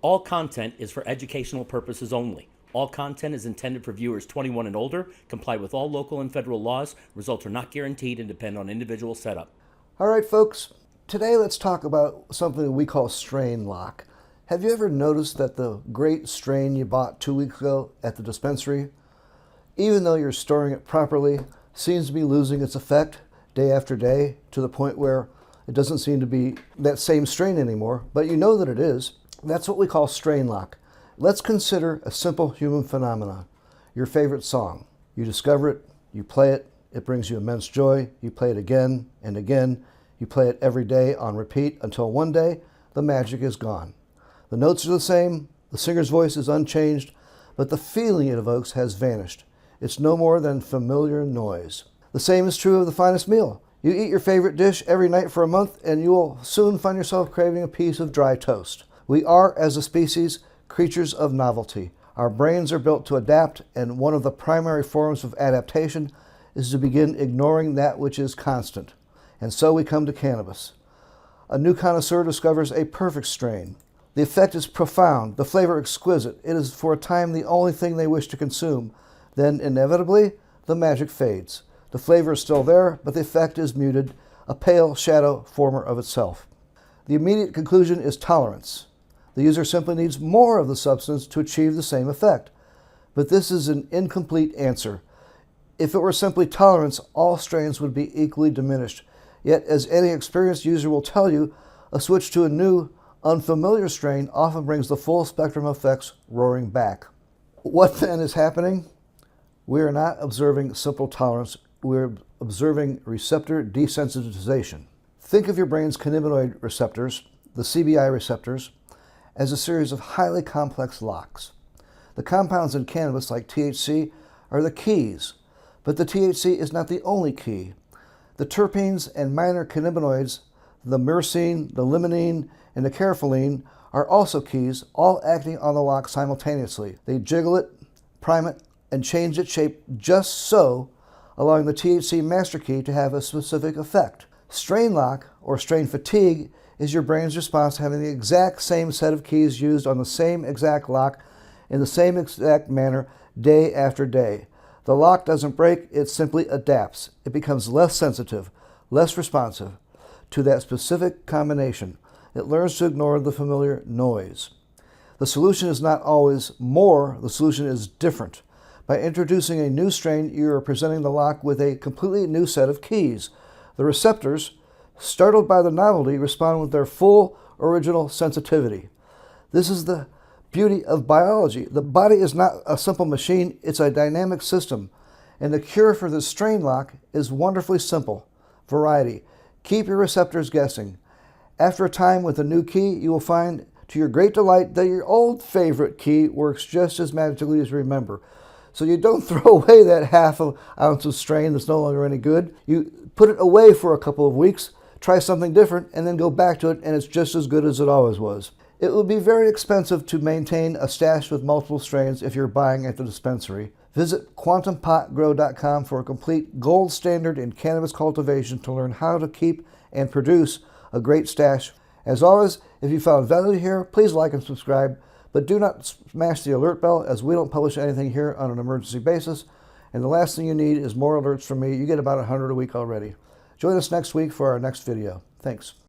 All content is for educational purposes only. All content is intended for viewers 21 and older, comply with all local and federal laws. Results are not guaranteed and depend on individual setup. All right, folks, today let's talk about something we call strain lock. Have you ever noticed that the great strain you bought 2 weeks ago at the dispensary, even though you're storing it properly, seems to be losing its effect day after day to the point where it doesn't seem to be that same strain anymore, but you know that it is? That's what we call strain lock. Let's consider a simple human phenomenon. Your favorite song. You discover it, you play it, it brings you immense joy, you play it again and again, you play it every day on repeat until one day the magic is gone. The notes are the same, the singer's voice is unchanged, but the feeling it evokes has vanished. It's no more than familiar noise. The same is true of the finest meal. You eat your favorite dish every night for a month and you will soon find yourself craving a piece of dry toast. We are, as a species, creatures of novelty. Our brains are built to adapt, and one of the primary forms of adaptation is to begin ignoring that which is constant. And so we come to cannabis. A new connoisseur discovers a perfect strain. The effect is profound, the flavor exquisite. It is for a time the only thing they wish to consume. Then, inevitably, the magic fades. The flavor is still there, but the effect is muted, a pale shadow former of itself. The immediate conclusion is tolerance. The user simply needs more of the substance to achieve the same effect. But this is an incomplete answer. If it were simply tolerance, all strains would be equally diminished. Yet, as any experienced user will tell you, a switch to a new, unfamiliar strain often brings the full spectrum of effects roaring back. What then is happening? We are not observing simple tolerance, we're observing receptor desensitization. Think of your brain's cannabinoid receptors, the CBI receptors, as a series of highly complex locks. The compounds in cannabis, like THC, are the keys, but the THC is not the only key. The terpenes and minor cannabinoids, the myrcene, the limonene, and the carpholine, are also keys, all acting on the lock simultaneously. They jiggle it, prime it, and change its shape just so, allowing the THC master key to have a specific effect. Strain lock, or strain fatigue, is your brain's response to having the exact same set of keys used on the same exact lock in the same exact manner day after day. The lock doesn't break, it simply adapts. It becomes less sensitive, less responsive to that specific combination. It learns to ignore the familiar noise. The solution is not always more, the solution is different. By introducing a new strain, you are presenting the lock with a completely new set of keys. The receptors, startled by the novelty, respond with their full original sensitivity. This is the beauty of biology. The body is not a simple machine, it's a dynamic system. And the cure for this strain lock is wonderfully simple: variety. Keep your receptors guessing. After a time with a new key, you will find, to your great delight, that your old favorite key works just as magically as you remember. So you don't throw away that half an ounce of strain that's no longer any good. You put it away for a couple of weeks, try something different, and then go back to it, and it's just as good as it always was. It would be very expensive to maintain a stash with multiple strains if you're buying at the dispensary. Visit quantumpotgrow.com for a complete gold standard in cannabis cultivation to learn how to keep and produce a great stash. As always, if you found value here, please like and subscribe, but do not smash the alert bell, as we don't publish anything here on an emergency basis. And the last thing you need is more alerts from me. You get about 100 a week already. Join us next week for our next video. Thanks.